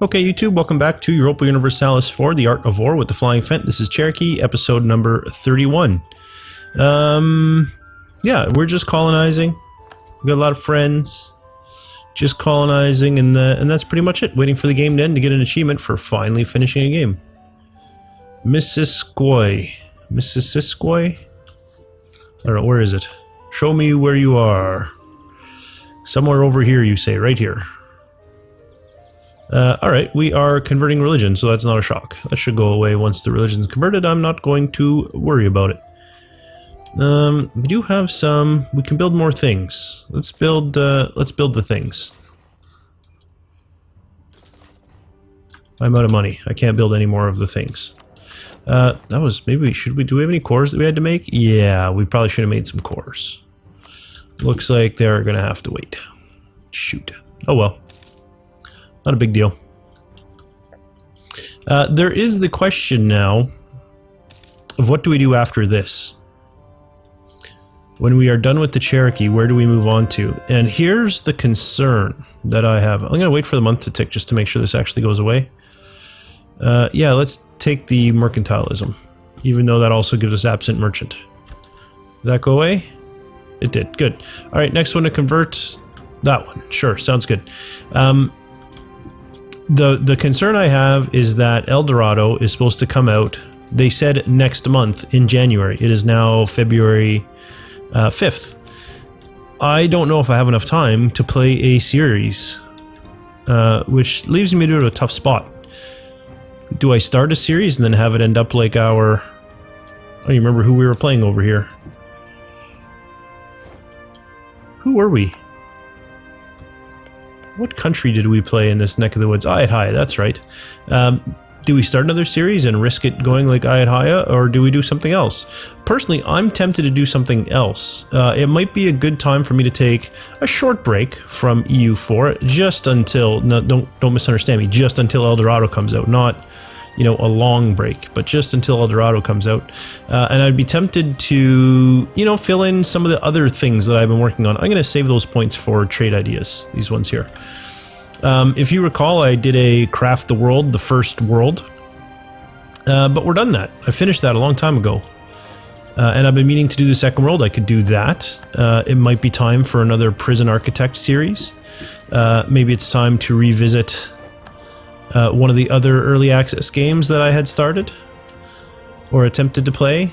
Okay, YouTube, welcome back to Europa Universalis for the Art of War with the Flying Phent. This is Cherokee, episode number 31. Yeah, we're just colonizing. We've got a lot of friends. Just colonizing, and that's pretty much it. Waiting for the game to end to get an achievement for finally finishing a game. Missisquoi. I don't know, where is it? Show me where you are. Somewhere over here, you say, right here. Alright, we are converting religion, so that's not a shock. That should go away once the religion's converted. I'm not going to worry about it. We do have some... We can build more things. Let's build the things. I'm out of money. I can't build any more of the things. That was... Maybe do we have any cores that we had to make? Yeah, we probably should have made some cores. Looks like they're gonna have to wait. Shoot. Oh well. Not a big deal. There is the question now of what do we do after this? When we are done with the Cherokee, where do we move on to? And here's the concern that I have. I'm going to wait for the month to tick just to make sure this actually goes away. Yeah, let's take the mercantilism, even though that also gives us absent merchant. Did that go away? It did. Good. All right, next one to convert. That one. Sure, sounds good. The concern I have is that El Dorado is supposed to come out, they said next month in January. It is now February 5th. I don't know if I have enough time to play a series, which leaves me to a tough spot. Do I start a series and then have it end up like our... I don't even remember who we were playing over here. Who were we? What country did we play in this neck of the woods? Ayutthaya, that's right. Do we start another series and risk it going like Ayutthaya, or do we do something else? Personally, I'm tempted to do something else. It might be a good time for me to take a short break from EU4, just until, no, don't misunderstand me, just until El Dorado comes out, not, you know, a long break, but just until El Dorado comes out. And I'd be tempted to, you know, fill in some of the other things that I've been working on. I'm going to save those points for trade ideas, these ones here. If you recall, I did a Craft the World, the first world, but we're done that. I finished that a long time ago. And I've been meaning to do the second world. I could do that. It might be time for another Prison Architect series. Maybe it's time to revisit one of the other early access games that I had started or attempted to play.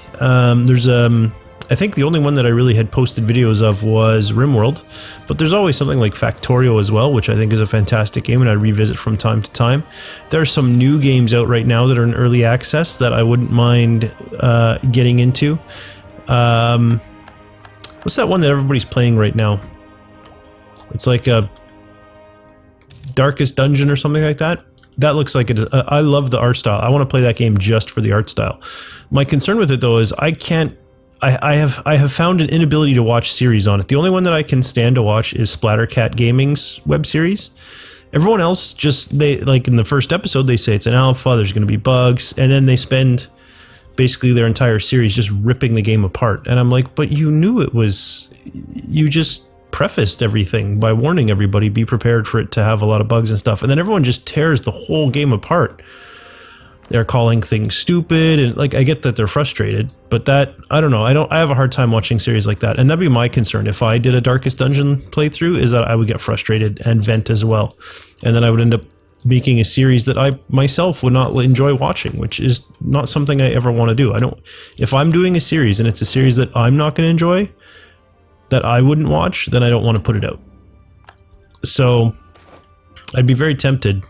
I think the only one that I really had posted videos of was RimWorld, but there's always something like Factorio as well, which I think is a fantastic game and I revisit from time to time. There are some new games out right now that are in early access that I wouldn't mind getting into. What's that one that everybody's playing right now? It's like a Darkest Dungeon or something like that. That looks like it. I love the art style. I want to play that game just for the art style. My concern with it though is I have found an inability to watch series on it. The only one that I can stand to watch is Splattercat Gaming's web series. Everyone else just, they like in the first episode they say it's an alpha, there's going to be bugs, and then they spend basically their entire series just ripping the game apart. And I'm like, but you knew it was, you just prefaced everything by warning everybody, be prepared for it to have a lot of bugs and stuff. And then everyone just tears the whole game apart. They're calling things stupid, and like I get that they're frustrated, but that I don't know. I have a hard time watching series like that, and that'd be my concern if I did a Darkest Dungeon playthrough, is that I would get frustrated and vent as well, and then I would end up making a series that I myself would not enjoy watching, which is not something I ever want to do. If I'm doing a series and it's a series that I'm not going to enjoy, that I wouldn't watch, then I don't want to put it out. So I'd be very tempted.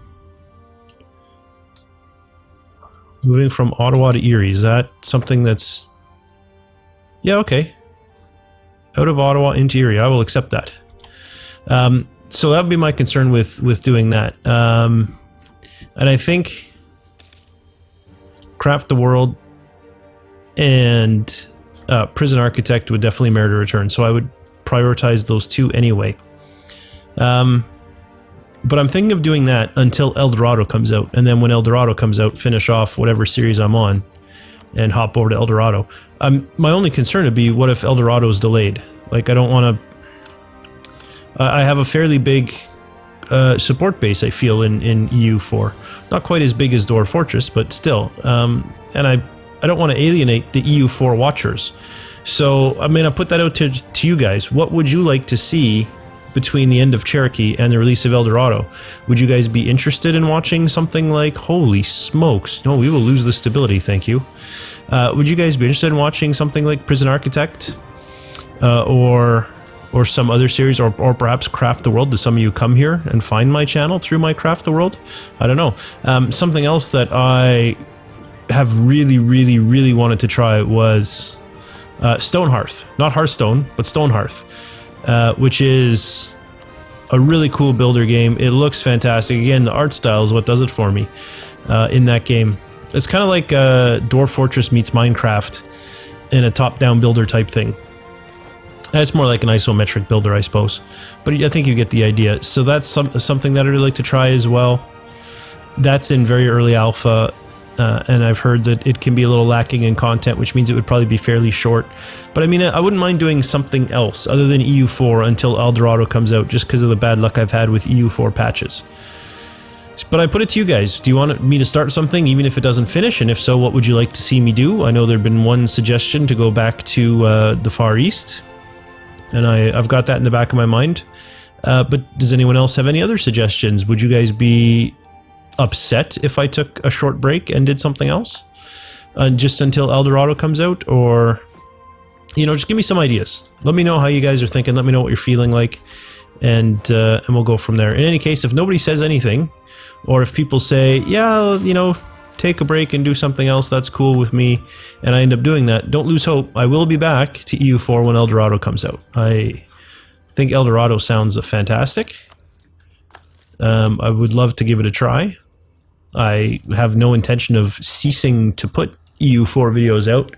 Moving from Ottawa to Erie, is that something that's... Yeah, okay. Out of Ottawa into Erie, I will accept that. So that would be my concern with doing that. And I think Craft the World and Prison Architect would definitely merit a return, so I would prioritize those two anyway. But I'm thinking of doing that until El Dorado comes out, and then when El Dorado comes out, finish off whatever series I'm on and hop over to El Dorado. My only concern would be, what if El Dorado is delayed? Like, I don't want to... I have a fairly big support base, I feel, in EU4. Not quite as big as Dwarf Fortress, but still. And I don't want to alienate the EU4 watchers. So I'm going to put that out to you guys. What would you like to see between the end of Cherokee and the release of El Dorado? Would you guys be interested in watching something like, holy smokes, no, we will lose the stability, thank you. Would you guys be interested in watching something like Prison Architect? Or some other series, or perhaps Craft the World? Do some of you come here and find my channel through my Craft the World? I don't know. Something else that I have really wanted to try was Stone Hearth. Not Hearthstone, but Stone Hearth, which is a really cool builder game. It looks fantastic. Again, the art style is what does it for me in that game. It's kind of like Dwarf Fortress meets Minecraft in a top-down builder type thing. It's more like an isometric builder, I suppose. But I think you get the idea. So that's something that I'd really like to try as well. That's in very early alpha, and I've heard that it can be a little lacking in content, which means it would probably be fairly short. But I mean, I wouldn't mind doing something else other than EU4 until El Dorado comes out, just because of the bad luck I've had with EU4 patches. But I put it to you guys. Do you want me to start something, even if it doesn't finish? And if so, what would you like to see me do? I know there'd been one suggestion to go back to the Far East, and I've got that in the back of my mind. But does anyone else have any other suggestions? Would you guys be upset if I took a short break and did something else? Just until El Dorado comes out? Or, you know, just give me some ideas. Let me know how you guys are thinking. Let me know what you're feeling like. And we'll go from there. In any case, if nobody says anything, or if people say, yeah, you know, take a break and do something else, that's cool with me, and I end up doing that, don't lose hope. I will be back to EU4 when El Dorado comes out. I think El Dorado sounds fantastic. I would love to give it a try. I have no intention of ceasing to put EU4 videos out.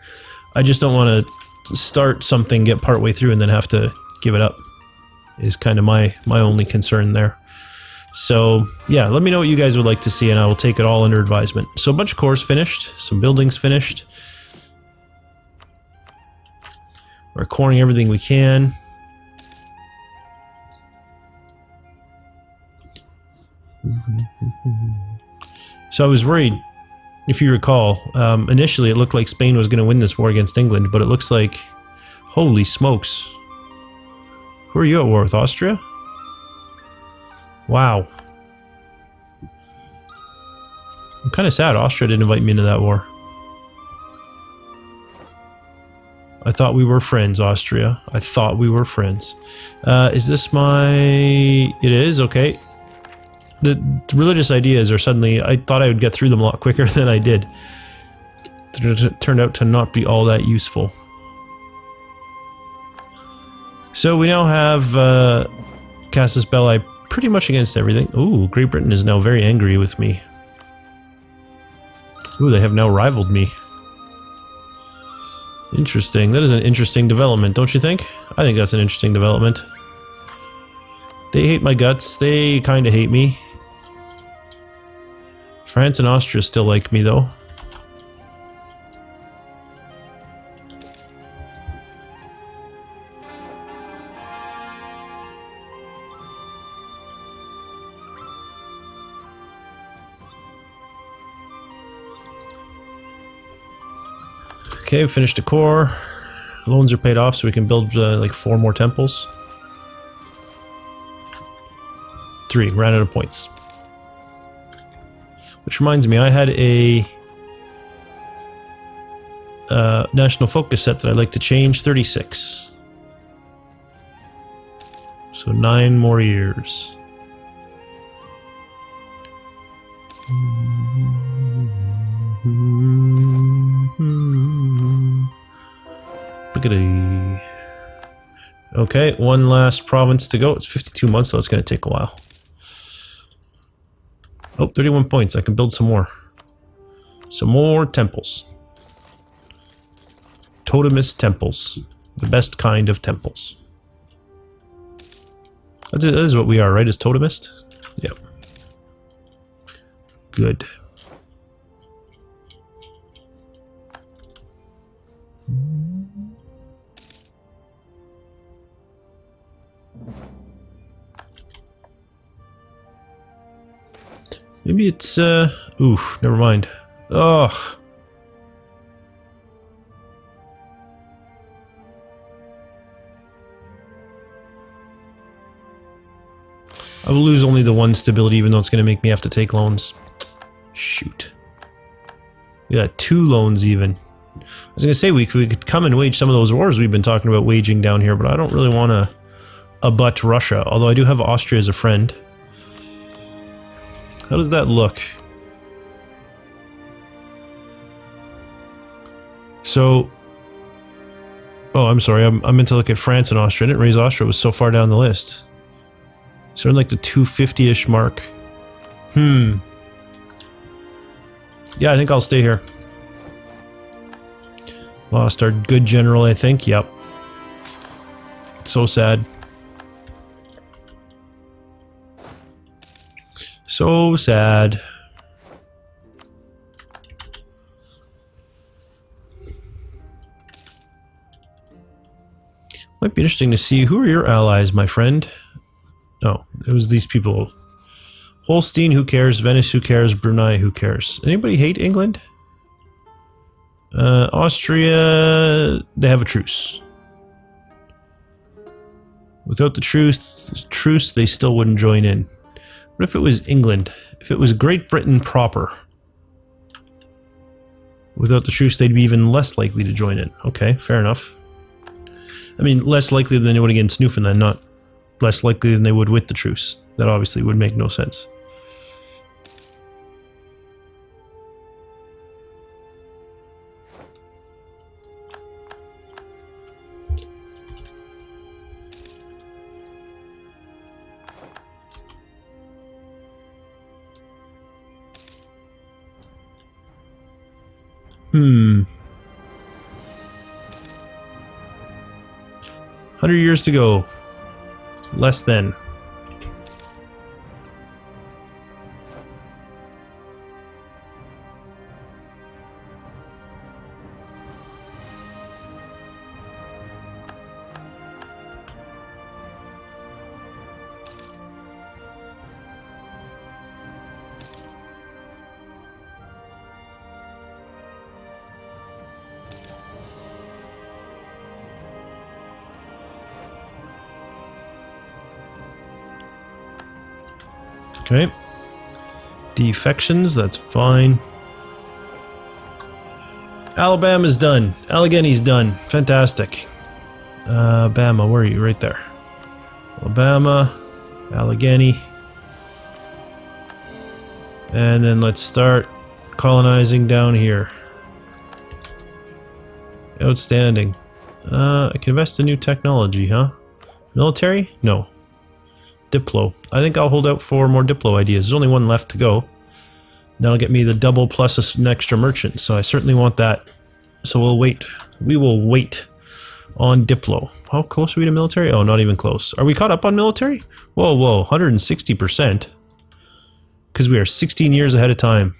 I just don't want to start something, get partway through, and then have to give it up, is kind of my only concern there. So yeah, let me know what you guys would like to see, and I will take it all under advisement. So a bunch of cores finished, some buildings finished. We're coring everything we can. So I was worried, if you recall, initially it looked like Spain was going to win this war against England, but it looks like, holy smokes. Who are you at war with? Austria? Wow. I'm kind of sad Austria didn't invite me into that war. I thought we were friends, Austria. I thought we were friends. Is this my... It is? Okay. The religious ideas are suddenly... I thought I would get through them a lot quicker than I did. It turned out to not be all that useful. So we now have Casus Belli pretty much against everything. Ooh, Great Britain is now very angry with me. Ooh, they have now rivaled me. Interesting. That is an interesting development, don't you think? I think that's an interesting development. They hate my guts. They kind of hate me. France and Austria still like me, though. Okay, we finished a core. Loans are paid off, so we can build like 4 more temples. 3, ran out of points. Which reminds me, I had a national focus set that I'd like to change. 36. So 9 more years. Okay, one last province to go. It's 52 months, so it's going to take a while. Oh, 31 points. I can build some more. Some more temples. Totemist temples. The best kind of temples. That is what we are, right? Is totemist? Yep. Good. Maybe it's, oof, never mind. Ugh. I will lose only the one stability, even though it's going to make me have to take loans. Shoot. We got 2 loans even. I was going to say we could come and wage some of those wars we've been talking about waging down here, but I don't really want to abut Russia, although I do have Austria as a friend. How does that look? So... Oh, I'm sorry, I meant to look at France and Austria. I didn't raise Austria, it was so far down the list. So in like the 250-ish mark. Yeah, I think I'll stay here. Lost our good general, I think. Yep. So sad. So sad. Might be interesting to see who are your allies, my friend. No, it was these people. Holstein, who cares? Venice, who cares? Brunei, who cares? Anybody hate England? Austria, they have a truce. Without the truce, they still wouldn't join in. What if it was England? If it was Great Britain proper? Without the truce, they'd be even less likely to join in. Okay, fair enough. I mean, less likely than they would against Newfoundland, not less likely than they would with the truce. That obviously would make no sense. Hmm. 100 years to go. Less than. Okay. Defections, that's fine. Alabama's done. Allegheny's done. Fantastic. Bama, where are you? Right there. Alabama, Allegheny. And then let's start colonizing down here. Outstanding. I can invest in new technology, huh? Military? No. Diplo. I think I'll hold out for more Diplo ideas. There's only one left to go. That'll get me the double plus an extra merchant, so I certainly want that. So we'll wait. We will wait on Diplo. How close are we to military? Oh, not even close. Are we caught up on military? Whoa, whoa, 160%. Because we are 16 years ahead of time.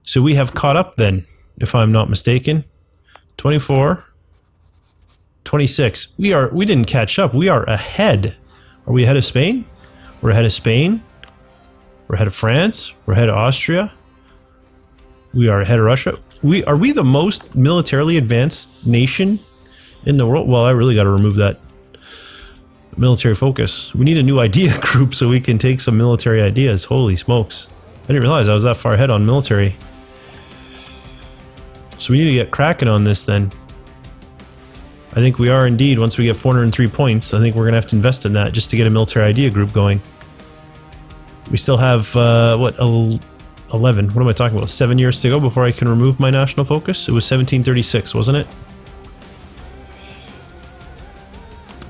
So we have caught up then, if I'm not mistaken. 24. 26. We didn't catch up. We are ahead. Are we ahead of Spain? We're ahead of Spain. We're ahead of France. We're ahead of Austria. We are ahead of Russia. Are we the most militarily advanced nation in the world? Well, I really got to remove that military focus. We need a new idea group so we can take some military ideas. Holy smokes. I didn't realize I was that far ahead on military. So we need to get cracking on this then. I think we are indeed. Once we get 403 points, I think we're going to have to invest in that just to get a military idea group going. We still have, what, 11? What am I talking about? 7 years to go before I can remove my national focus? It was 1736, wasn't it?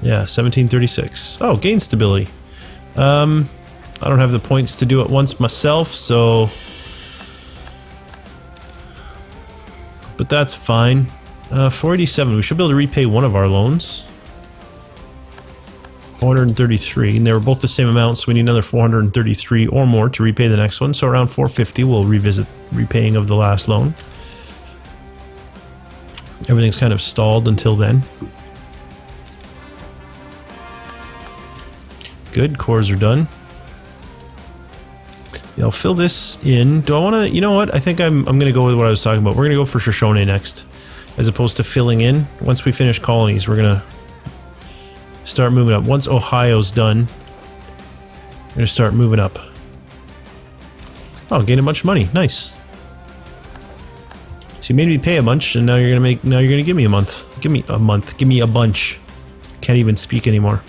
Yeah, 1736. Oh, gain stability. I don't have the points to do it once myself, so... But that's fine. 487, we should be able to repay one of our loans. 433, and they were both the same amount, so we need another 433 or more to repay the next one. So around 450, we'll revisit repaying of the last loan. Everything's kind of stalled until then. Good, cores are done. Yeah, I'll fill this in. Do I want to... You know what? I think I'm going to go with what I was talking about. We're going to go for Shoshone next. As opposed to filling in. Once we finish colonies, we're going to start moving up. Once Ohio's done, we're going to start moving up. Oh, gain a bunch of money. Nice. So you made me pay a bunch, and now you're going to make... Now you're going to give me a month. Give me a month. Give me a bunch. Can't even speak anymore.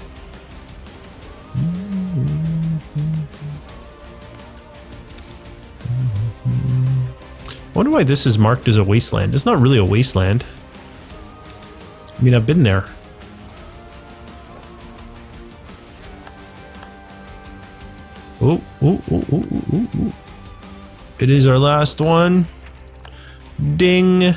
I wonder why this is marked as a wasteland. It's not really a wasteland. I mean, I've been there. Oh, oh, oh, oh, oh, oh. It is our last one. Ding.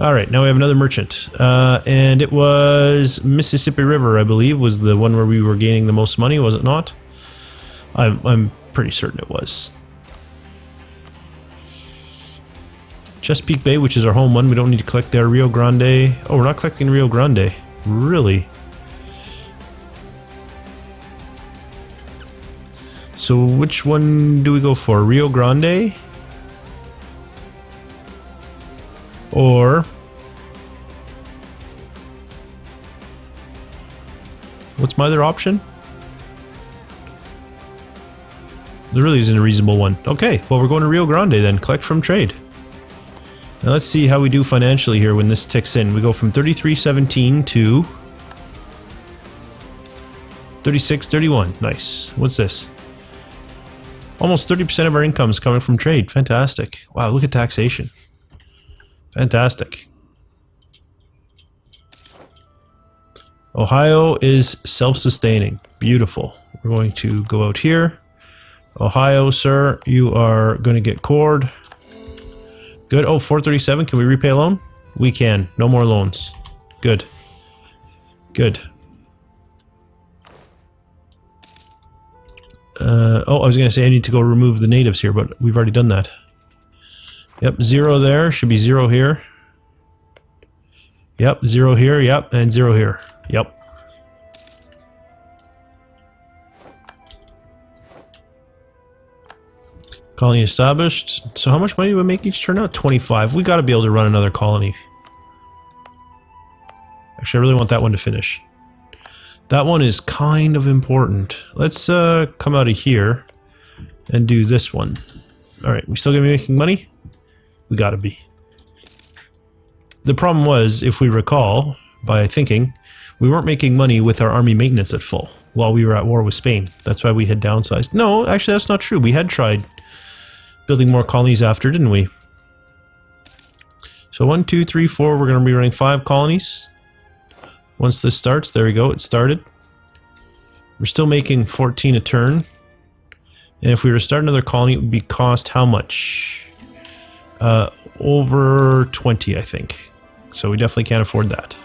Alright, now we have another merchant. And it was Mississippi River, I believe, was the one where we were gaining the most money, was it not? I'm pretty certain it was. Chesapeake Bay, which is our home one, we don't need to collect there. Rio Grande. Oh, we're not collecting Rio Grande. Really? So which one do we go for? Rio Grande? Or... what's my other option? There really isn't a reasonable one. Okay, well we're going to Rio Grande then. Collect from trade. Now let's see how we do financially here when this ticks in. We go from 33.17 to 36.31. Nice. What's this? Almost 30% of our income is coming from trade. Fantastic. Wow, look at taxation. Fantastic. Ohio is self-sustaining. Beautiful. We're going to go out here. Ohio, sir, you are going to get cored. Good. Oh, 437. Can we repay a loan? We can. No more loans. Good. Good. Oh, I was going to say I need to go remove the natives here, but we've already done that. Yep, 0 there. Should be 0 here. Yep, 0 here. Yep, and 0 here. Yep. Colony established. So how much money do we make each turn out? 25. We got to be able to run another colony. Actually, I really want that one to finish. That one is kind of important. Let's come out of here and do this one. Alright, we still gonna be making money? We gotta be. The problem was, if we recall, by thinking, we weren't making money with our army maintenance at full while we were at war with Spain. That's why we had downsized. No, actually that's not true. We had tried building more colonies after, didn't we? So 1, 2, 3, 4, we're going to be running 5 colonies. Once this starts, there we go, it started. We're still making 14 a turn. And if we were to start another colony, it would be cost how much? Over 20, I think. So we definitely can't afford that.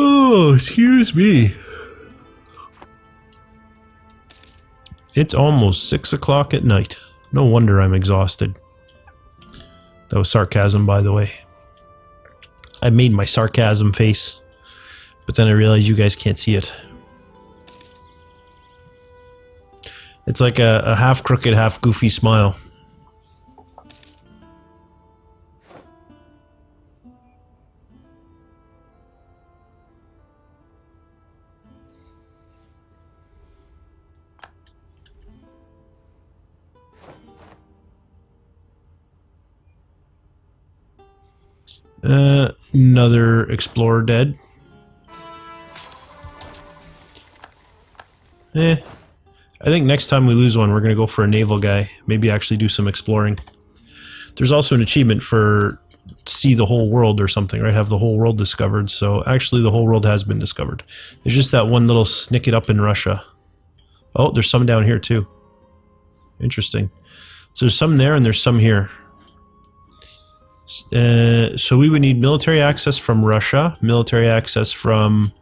Oh, excuse me. It's almost 6 o'clock at night. No wonder I'm exhausted. That was sarcasm, by the way. I made my sarcasm face, but then I realized you guys can't see it. It's like a half crooked, half goofy smile. Another explorer dead. I think next time we lose one, we're going to go for a naval guy. Maybe actually do some exploring. There's also an achievement for see the whole world or something, right? Have the whole world discovered. So actually the whole world has been discovered. There's just that one little snicket up in Russia. Oh, there's some down here too. Interesting. So there's some there and there's some here. So we would need military access from Russia, military access from...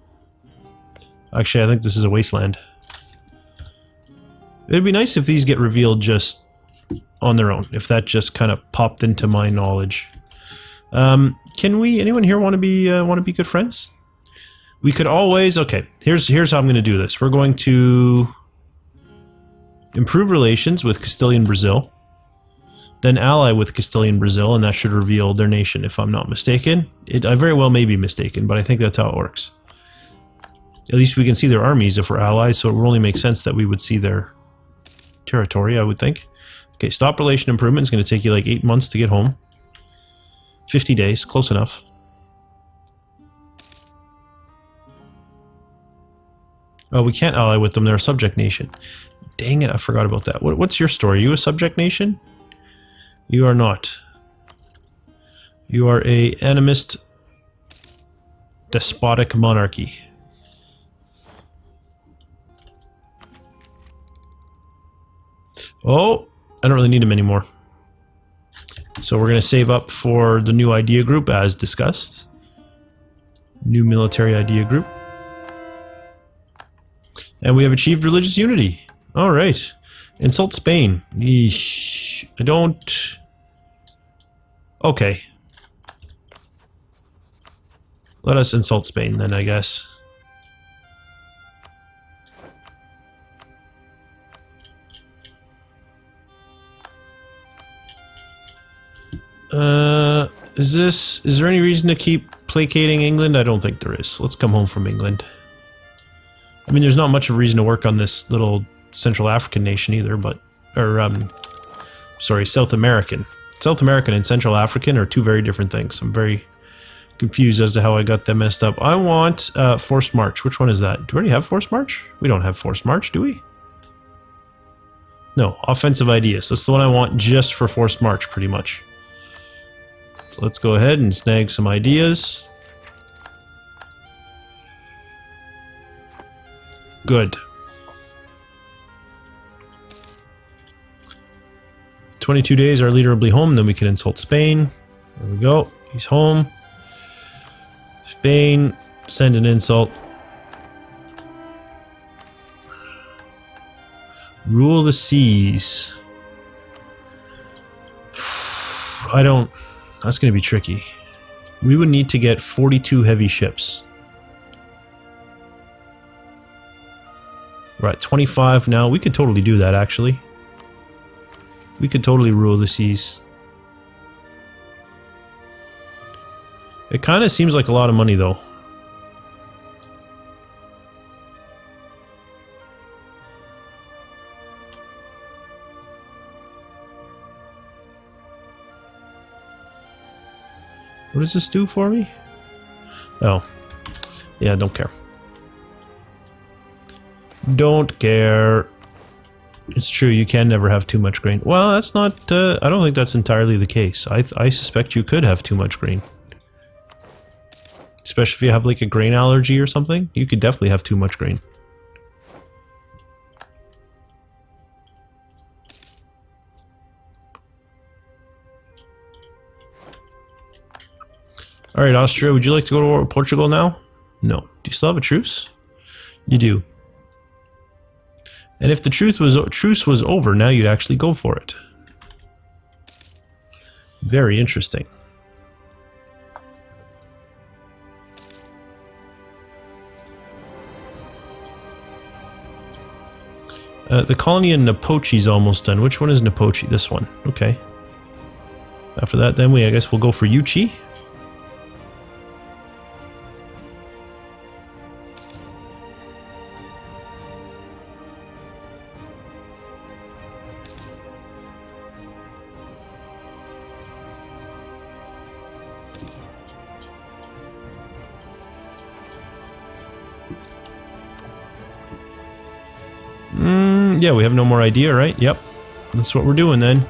Actually, I think this is a wasteland. It'd be nice if these get revealed just on their own, if that just kind of popped into my knowledge. Can we? Anyone here want to be good friends? We could always. Okay, here's how I'm going to do this. We're going to improve relations with Castilian Brazil, then ally with Castilian Brazil, and that should reveal their nation, if I'm not mistaken. I very well may be mistaken, but I think that's how it works. At least we can see their armies if we're allies, so it would only make sense that we would see their territory, I would think. Okay, stop relation improvement is going to take you like 8 months to get home. 50 days, close enough. Oh, we can't ally with them, they're a subject nation. Dang it, I forgot about that. What's your story? Are you a subject nation? You are not. You are a animist despotic monarchy. Oh, I don't really need them anymore. So we're going to save up for the new idea group as discussed. New military idea group. And we have achieved religious unity. All right. Insult Spain. Yeesh. I don't... Okay. Let us insult Spain then, I guess. Is there any reason to keep placating England? I don't think there is. Let's come home from England. I mean, there's not much of a reason to work on this little Central African nation either, but... sorry, South American. South American and Central African are two very different things. I'm very confused as to how I got them messed up. I want Forced March. Which one is that? Do we already have Forced March? We don't have Forced March, do we? No, Offensive Ideas. That's the one I want just for Forced March, pretty much. So let's go ahead and snag some ideas. Good. 22 days, our leader will be home, then we can insult Spain. There we go. He's home. Spain, send an insult. Rule the seas. I don't... That's going to be tricky. We would need to get 42 heavy ships. We're at 25 now. We could totally do that, actually. We could totally rule the seas. It kind of seems like a lot of money, though. What does this do for me? Oh. Yeah, don't care. Don't care. It's true, you can never have too much grain. Well, that's not... I don't think that's entirely the case. I suspect you could have too much grain. Especially if you have like a grain allergy or something. You could definitely have too much grain. Alright, Austria, would you like to go to war with Portugal now? No. Do you still have a truce? You do. And if the truce was over, now you'd actually go for it. Very interesting. The colony in Napochi's almost done. Which one is Napochi? This one. Okay. After that, then I guess we'll go for Yuchi. Yeah, we have no more idea, right? Yep. That's what we're doing then.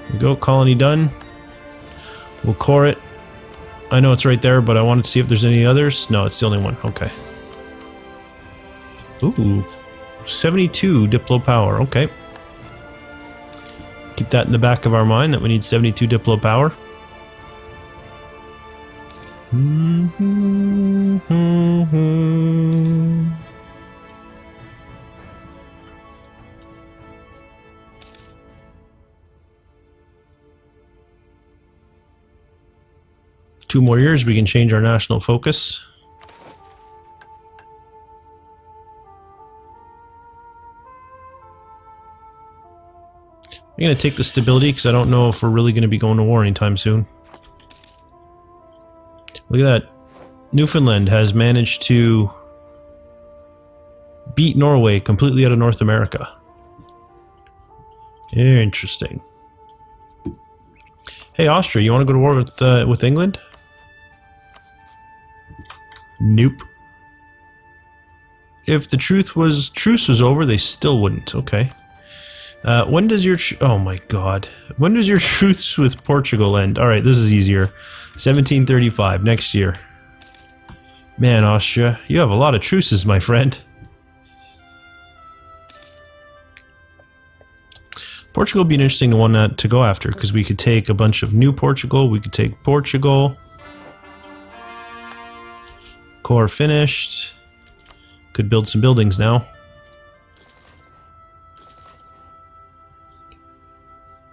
There we go, colony done. We'll core it. I know it's right there, but I wanted to see if there's any others. No, it's the only one. Okay. Ooh. 72 Diplo power. Okay. Keep that in the back of our mind that we need 72 Diplo power. 2 more years, we can change our national focus. I'm going to take the stability because I don't know if we're really going to be going to war anytime soon. Look at that. Newfoundland has managed to beat Norway completely out of North America. Interesting. Hey, Austria, you want to go to war with England? Nope. If the truce was over, they still wouldn't. Okay. When does your oh my god. When does your truce with Portugal end? Alright, this is easier. 1735, next year. Man, Austria, you have a lot of truces, my friend. Portugal would be an interesting one to go after, because we could take a bunch of new Portugal, we could take Portugal. Core finished. Could build some buildings now.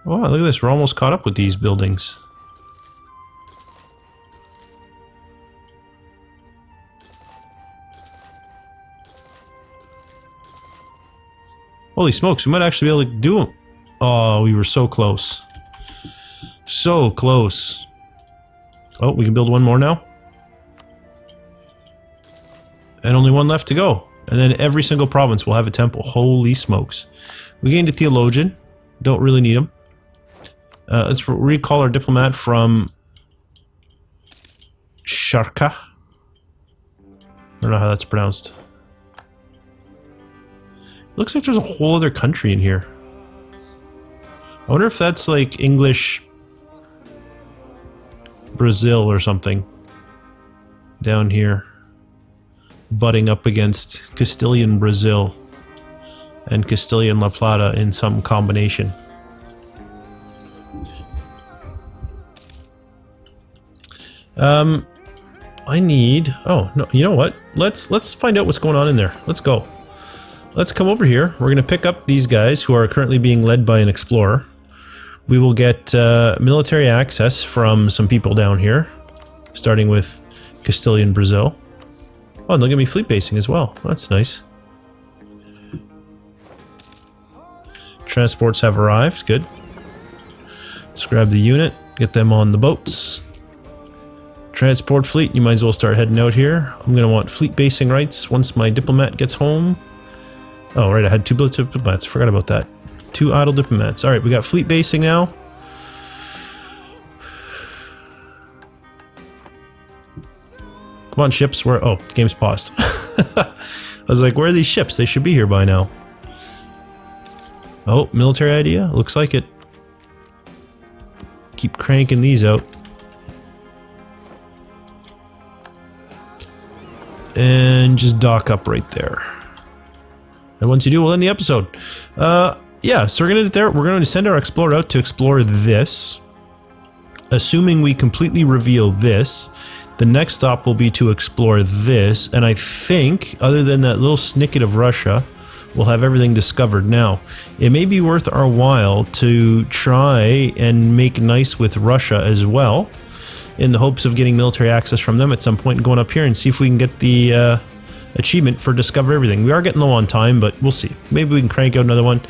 Oh, wow, look at this, we're almost caught up with these buildings. Holy smokes, we might actually be able to do them. Oh, we were so close. So close. Oh, we can build one more now. And only one left to go. And then every single province will have a temple. Holy smokes. We gained a theologian. Don't really need him. Let's recall our diplomat from Cherokee. I don't know how that's pronounced. Looks like there's a whole other country in here. I wonder if that's like English Brazil or something. Down here. Butting up against Castilian Brazil and Castilian La Plata in some combination. I need... Oh, no, you know what? Let's find out what's going on in there. Let's go. Let's come over here. We're going to pick up these guys who are currently being led by an explorer. We will get military access from some people down here, starting with Castilian Brazil. Oh, and look at me fleet basing as well. That's nice. Transports have arrived. Good. Let's grab the unit. Get them on the boats. Transport fleet. You might as well start heading out here. I'm going to want fleet basing rights once my diplomat gets home. Oh, right. I had 2 diplomats. Forgot about that. 2 idle diplomats. Alright, we got fleet basing now. Come on, ships. Where? Oh, the game's paused. I was like, where are these ships? They should be here by now. Oh, military idea? Looks like it. Keep cranking these out. And just dock up right there. And once you do, we'll end the episode. Yeah, so we're going to do there. We're going to send our explorer out to explore this. Assuming we completely reveal this, the next stop will be to explore this. And I think, other than that little snicket of Russia, we'll have everything discovered. Now, it may be worth our while to try and make nice with Russia as well, in the hopes of getting military access from them at some point and going up here and see if we can get the achievement for Discover Everything. We are getting low on time, but we'll see. Maybe we can crank out another one.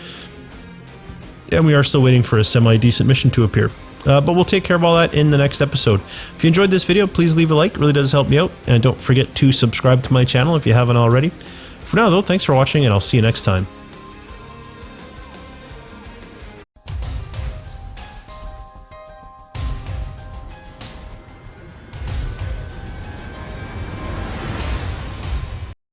And we are still waiting for a semi-decent mission to appear. But we'll take care of all that in the next episode. If you enjoyed this video, please leave a like. It really does help me out. And don't forget to subscribe to my channel if you haven't already. For now, though, thanks for watching, and I'll see you next time.